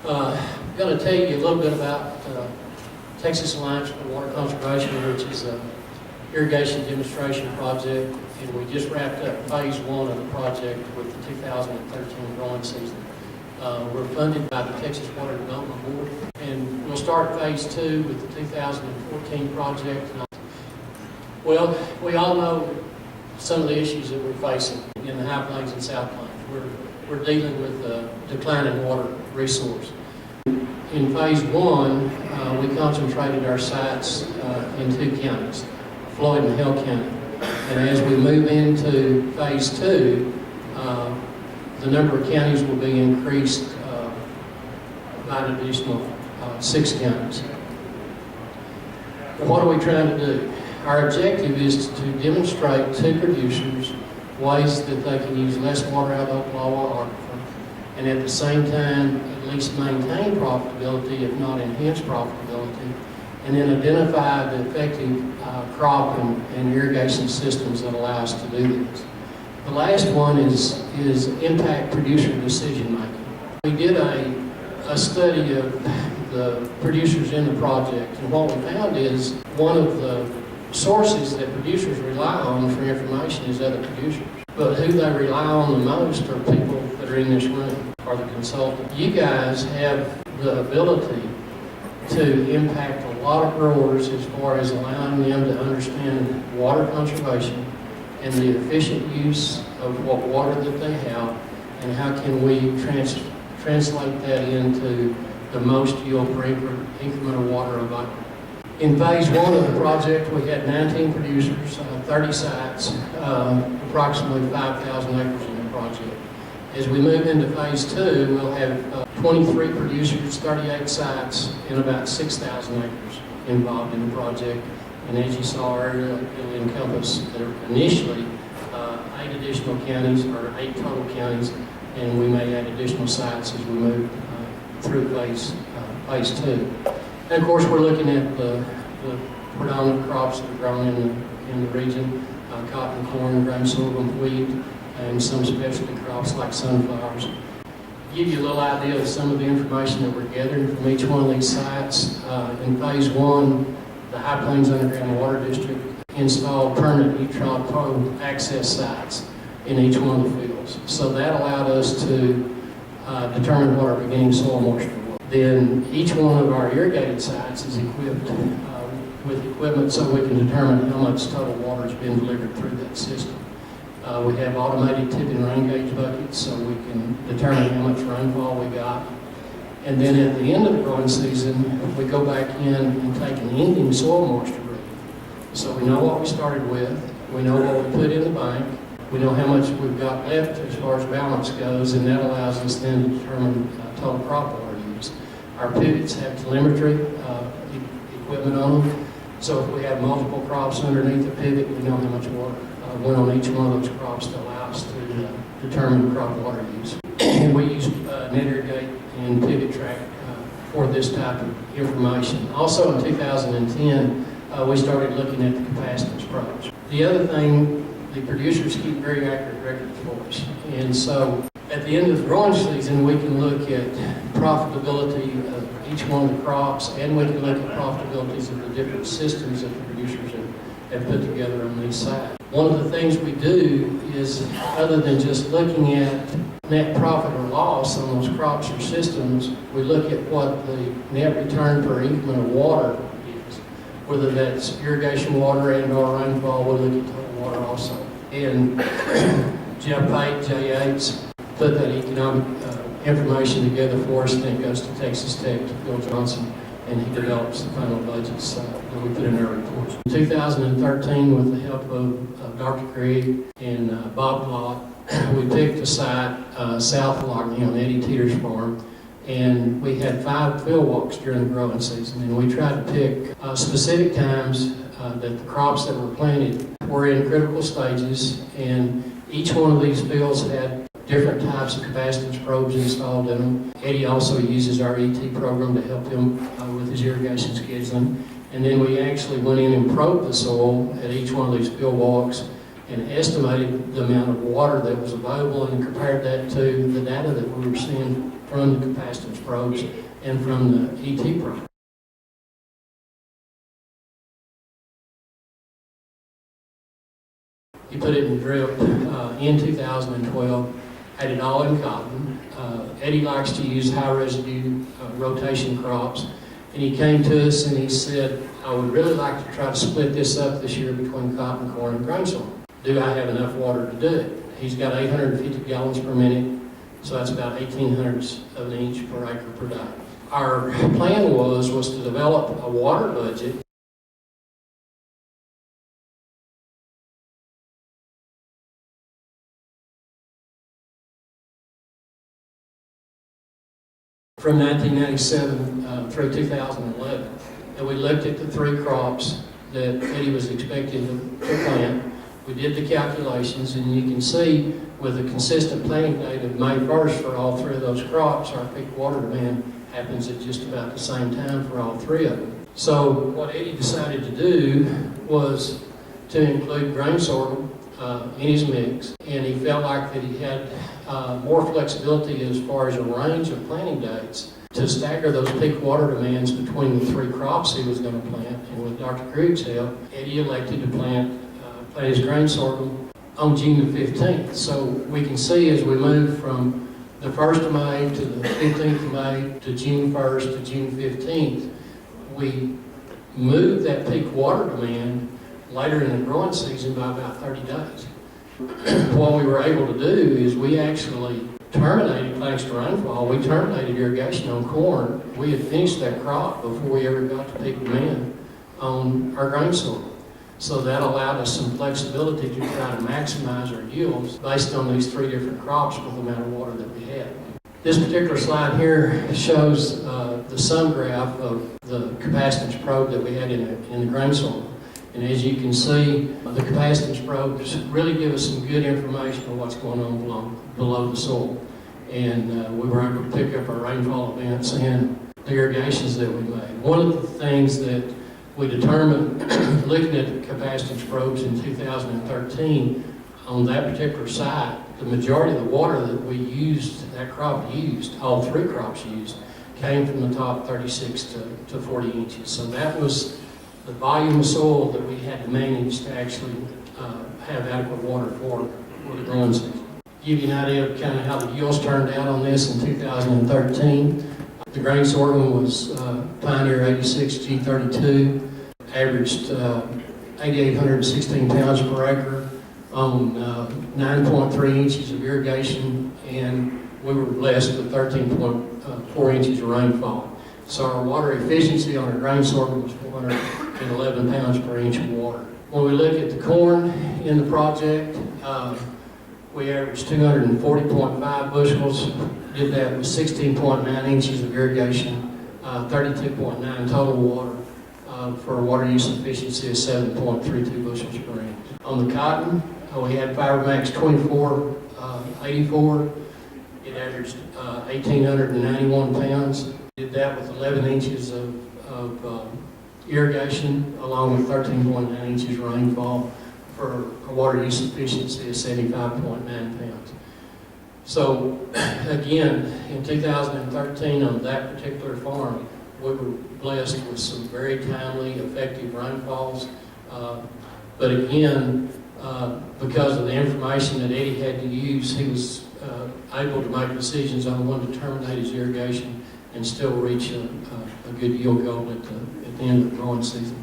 I'm going to tell you a little bit about Texas Alliance for Water Conservation, which is an irrigation demonstration project, and we just wrapped up phase 1 of the project with the 2013 growing season. We're funded by the Texas Water Development Board, and we'll start phase 2 with the 2014 project. Well, we all know some of the issues that we're facing in the High Plains and South Plains. We're dealing with declining water resource. In phase 1, we concentrated our sites in 2 counties, Floyd and Hill County. And as we move into phase 2, the number of counties will be increased by an additional 6 counties. What are we trying to do? Our objective is to demonstrate to producers ways that they can use less water out of Oklahoma aquifer, and at the same time at least maintain profitability, if not enhance profitability, and then identify the effective crop and irrigation systems that allow us to do this. The last one is impact producer decision making. We did a study of the producers in the project, and what we found is one of the sources that producers rely on for information is other producers. But who they rely on the most are people that are in this room, or the consultant. You guys have the ability to impact a lot of growers as far as allowing them to understand water conservation and the efficient use of what water that they have, and how can we translate that into the most yield per increment of water available. In phase 1 of the project, we had 19 producers, 30 sites, approximately 5,000 acres in the project. As we move into phase 2, we'll have 23 producers, 38 sites, and about 6,000 acres involved in the project. And as you saw earlier, it'll encompass initially 8 additional counties, or 8 total counties, and we may add additional sites as we move through phase 2. And of course, we're looking at the predominant crops that are grown in the region: cotton, corn, grain, sorghum, wheat, and some specialty crops like sunflowers. Give you a little idea of some of the information that we're gathering from each one of these sites. In phase 1, the High Plains Underground Water District installed permanent neutron probe access sites in each one of the fields. So that allowed us to determine what our beginning soil moisture was. Then each one of our irrigated sites is equipped with equipment so we can determine how much total water has been delivered through that system. We have automated tipping rain gauge buckets so we can determine how much rainfall we got. And then at the end of the growing season, we go back in and take an ending soil moisture reading. So we know what we started with, we know what we put in the bank, we know how much we've got left as far as balance goes, and that allows us then to determine total crop water use. Our pivots have telemetry equipment on them, so if we have multiple crops underneath the pivot, we know how much water went on each one of those crops to allow us to determine crop water use. And we use net irrigate and pivot track for this type of information. Also in 2010, we started looking at the capacitance probes. The other thing, the producers keep very accurate records for us. And so at the end of the growing season, we can look at profitability of each one of the crops, and we can look at profitabilities of the different systems that the producers have put together on these sites. One of the things we do is, other than just looking at net profit or loss on those crops or systems, we look at what the net return per increment of water is, whether that's irrigation water and or rainfall. We look at total water also. And Jeff Pate, J8's, put that economic information together for us, and then it goes to Texas Tech, to Phil Johnson, and he develops the final budgets that we put in our reports. In 2013, with the help of Dr. Craig and Bob Plott, we picked a site south of Lockney on Eddie Teeter's farm, and we had 5 field walks during the growing season, and we tried to pick specific times that the crops that were planted were in critical stages, and each one of these fields had different types of capacitance probes installed in them. Eddie also uses our ET program to help him with his irrigation scheduling. And then we actually went in and probed the soil at each one of these field walks and estimated the amount of water that was available and compared that to the data that we were seeing from the capacitance probes and from the ET probe. He put it in drip in 2012, had it all in cotton. Eddie likes to use high residue rotation crops, and he came to us and he said, I would really like to try to split this up this year between cotton, corn, and grain sorghum. Do I have enough water to do it? He's got 850 gallons per minute, so that's about 1/1800ths of an inch per acre per day. Our plan was to develop a water budget from 1997 through 2011. And we looked at the 3 crops that Eddie was expecting to plant. We did the calculations, and you can see with a consistent planting date of May 1st for all 3 of those crops, our peak water demand happens at just about the same time for all 3 of them. So what Eddie decided to do was to include grain sorghum in his mix, and he felt like that he had more flexibility as far as a range of planting dates to stagger those peak water demands between the 3 crops he was going to plant. And with Dr. Krug's help, Eddie elected to plant his grain sorghum on June the 15th. So we can see as we move from the 1st of May to the 15th of May to June 1st to June 15th, we move that peak water demand later in the growing season by about 30 days. What we were able to do is we actually terminated, thanks to rainfall, we terminated irrigation on corn. We had finished that crop before we ever got to peak demand on our grain sorghum. So that allowed us some flexibility to try to maximize our yields based on these 3 different crops with the amount of water that we had. This particular slide here shows the sum graph of the capacitance probe that we had in the grain sorghum. And as you can see, the capacitance probes really give us some good information on what's going on below the soil. And we were able to pick up our rainfall events and the irrigations that we made. One of the things that we determined, looking at the capacitance probes in 2013, on that particular site, the majority of the water that we used, that crop used, all 3 crops used, came from the top 36 to 40 inches. So that was the volume of soil that we had to manage to actually have adequate water for the growing season. Give you an idea of kind of how the yields turned out on this in 2013. The grain sorghum was Pioneer 86 G32, averaged 8,816 pounds per acre on 9.3 inches of irrigation, and we were blessed with 13.4 inches of rainfall. So our water efficiency on our grain sorghum was 411 pounds per inch of water. When we look at the corn in the project, we averaged 240.5 bushels, did that with 16.9 inches of irrigation, 32.9 total water, for a water use efficiency of 7.32 bushels per inch. On the cotton, we had FiberMax 2484. It averaged 1,891 pounds. Did that with 11 inches of irrigation, along with 13.9 inches rainfall, for a water use efficiency of 75.9 pounds. So again, in 2013 on that particular farm, we were blessed with some very timely, effective rainfalls. But again, because of the information that Eddie had to use, he was able to make decisions on when to terminate his irrigation and still reach a good yield goal at the end of the growing season.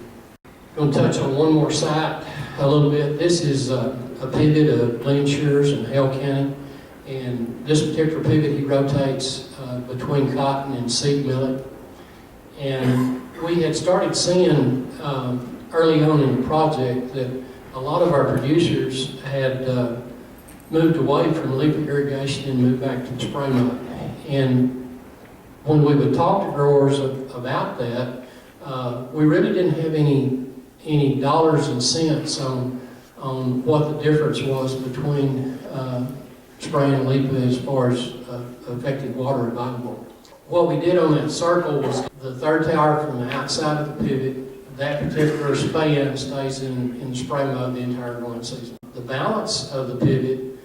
I'm going to touch on one more site a little bit. This is a pivot of Glen Shores in Hale County. And this particular pivot, he rotates between cotton and seed millet. And we had started seeing early on in the project that a lot of our producers had moved away from leaf irrigation and moved back to spray mud. And when we would talk to growers about that, we really didn't have any dollars and cents on what the difference was between spraying and leaf as far as effective water available. What we did on that circle was the third tower from the outside of the pivot, that particular span stays in spray mode the entire growing season. The balance of the pivot,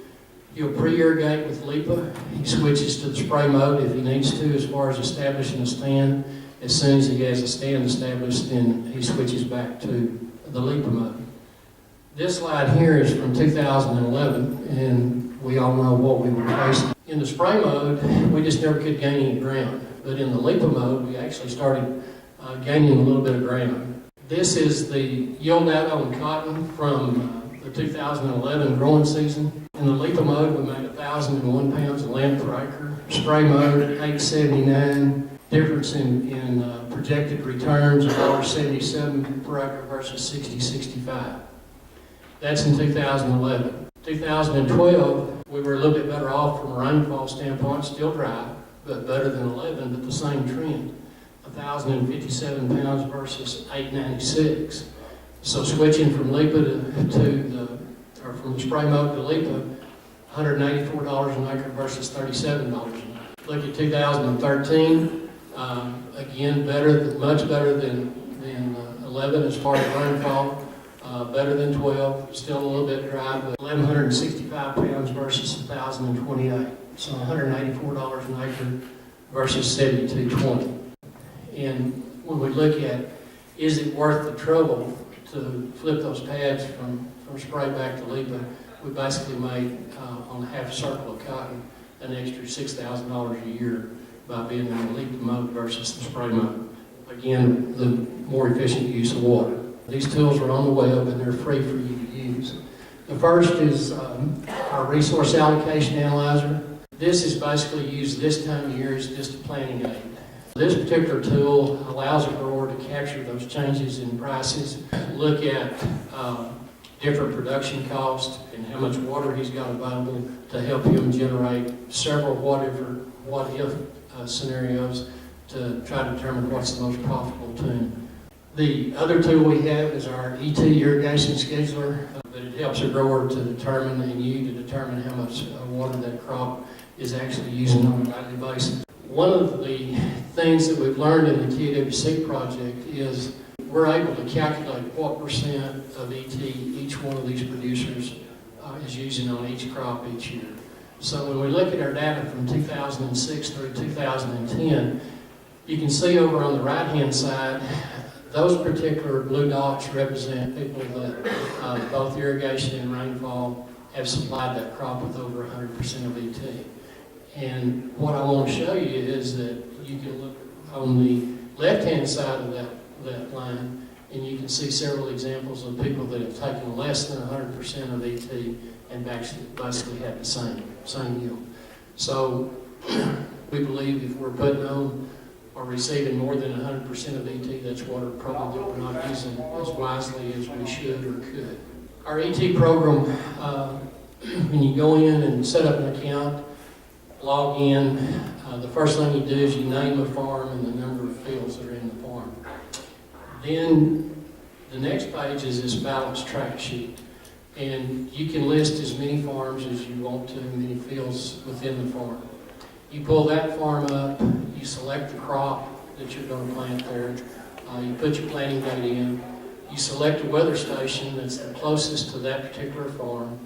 he'll pre-irrigate with LIPA. He switches to the spray mode if he needs to as far as establishing a stand. As soon as he has a stand established, then he switches back to the LIPA mode. This slide here is from 2011, and we all know what we were facing. In the spray mode, we just never could gain any ground. But in the LIPA mode, we actually started gaining a little bit of ground. This is the yield data on cotton from the 2011 growing season. In the LIPA mode, we made 1,001 pounds of land per acre. Spray mode, 879. Difference in projected returns of $1.77 per acre versus 60.65. That's in 2011. 2012, we were a little bit better off from a rainfall standpoint, still dry, but better than 11, but the same trend. 1,057 pounds versus 896. So switching from LIPA from the spray mode to LIPA, $184 an acre versus $37 an acre. Look at 2013. Again, much better than 11 as far as rainfall, better than 12, still a little bit dry, but 1,165 pounds versus 1,028. So $184 an acre versus $72.20. And when we look at, is it worth the trouble to flip those pads from spray back to LIPA, we basically made on a half circle of cotton an extra $6,000 a year by being in the LIPA mode versus the spray mode. Again, the more efficient use of water. These tools are on the web and they're free for you to use. The first is our resource allocation analyzer. This is basically used this time of year as just a planning aid. This particular tool allows a grower to capture those changes in prices, look at different production costs and how much water he's got available to help him generate several what-if scenarios to try to determine what's the most profitable to him. The other tool we have is our ET irrigation scheduler, but it helps a grower to determine and you to determine how much water that crop is actually using on a daily basis. One of the things that we've learned in the TAWC project is we're able to calculate what percent of ET each one of these producers is using on each crop each year. So when we look at our data from 2006 through 2010, you can see over on the right-hand side, those particular blue dots represent people that both irrigation and rainfall have supplied that crop with over 100% of ET. And what I want to show you is that you can look on the left-hand side of that line, and you can see several examples of people that have taken less than 100% of ET and basically had the same yield. So we believe if we're putting on or receiving more than 100% of ET, that's water probably that we're not using as wisely as we should or could. Our ET program, when you go in and set up an account, log in, the first thing you do is you name a farm and the number of fields that are in the farm. Then the next page is this balance track sheet. And you can list as many farms as you want to, many fields within the farm. You pull that farm up, you select the crop that you're going to plant there, you put your planting date in, you select a weather station that's the closest to that particular farm,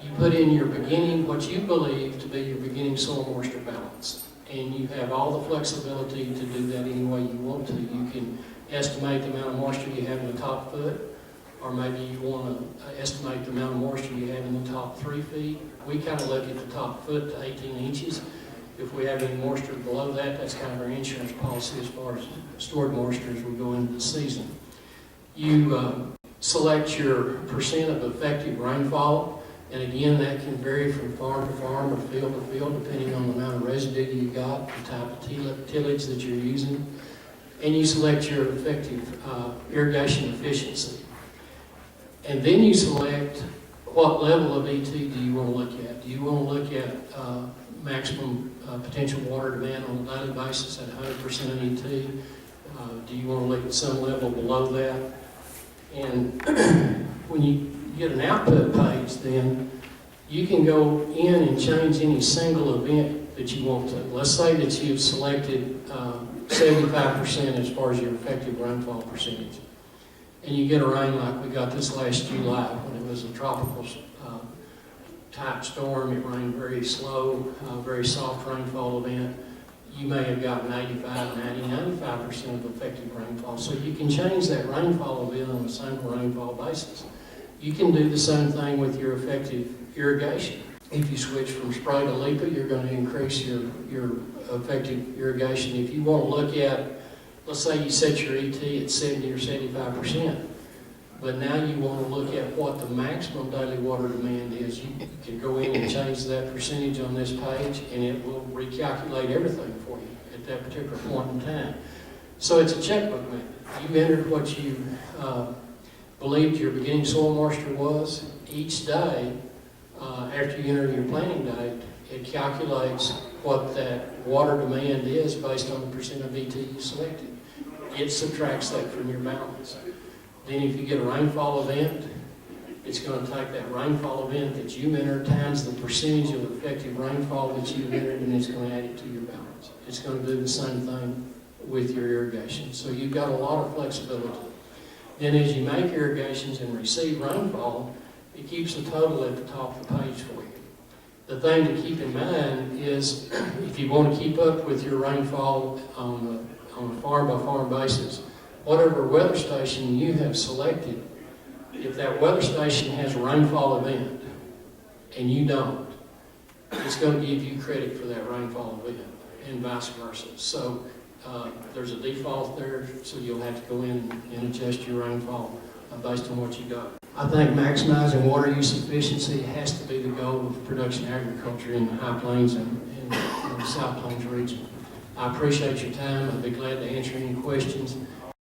you put in your beginning, what you believe to be your beginning soil moisture balance. And you have all the flexibility to do that any way you want to. You can estimate the amount of moisture you have in the top foot, or maybe you want to estimate the amount of moisture you have in the top 3 feet. We kind of look at the top foot to 18 inches. If we have any moisture below that, that's kind of our insurance policy as far as stored moisture as we go into the season. You select your percent of effective rainfall, and again, that can vary from farm to farm or field to field, depending on the amount of residue you've got, the type of tillage that you're using. And you select your effective irrigation efficiency. And then you select what level of ET do you want to look at. Do you want to look at maximum potential water demand on a daily basis at 100% of ET? Do you want to look at some level below that? And when you get an output page, then you can go in and change any single event that you want to. Let's say that you've selected 75% as far as your effective rainfall percentage. and you get a rain like we got this last July when it was a tropical type storm. It rained very slow, very soft rainfall event. You may have gotten 85, 90, 95% of effective rainfall. So you can change that rainfall event on a single rainfall basis. You can do the same thing with your effective irrigation. If you switch from spray to LIPA, you're going to increase your effective irrigation. If you want to look at, let's say you set your ET at 70 or 75%, but now you want to look at what the maximum daily water demand is. You can go in and change that percentage on this page, and it will recalculate everything for you at that particular point in time. So it's a checkbook method. You entered what you believed your beginning soil moisture was. Each day, after you enter your planting date, it calculates what that water demand is based on the percent of ET you selected. It subtracts that from your balance. Then if you get a rainfall event, it's going to take that rainfall event that you entered times the percentage of effective rainfall that you entered, and it's going to add it to your balance. It's going to do the same thing with your irrigation. So you've got a lot of flexibility. Then as you make irrigations and receive rainfall, it keeps the total at the top of the page for you. The thing to keep in mind is if you want to keep up with your rainfall on a farm-by-farm basis, whatever weather station you have selected, if that weather station has a rainfall event and you don't, it's going to give you credit for that rainfall event and vice versa. So there's a default there, so you'll have to go in and adjust your rainfall based on what you got. I think maximizing water use efficiency has to be the goal of production agriculture in the High Plains and the South Plains region. I appreciate your time. I'd be glad to answer any questions.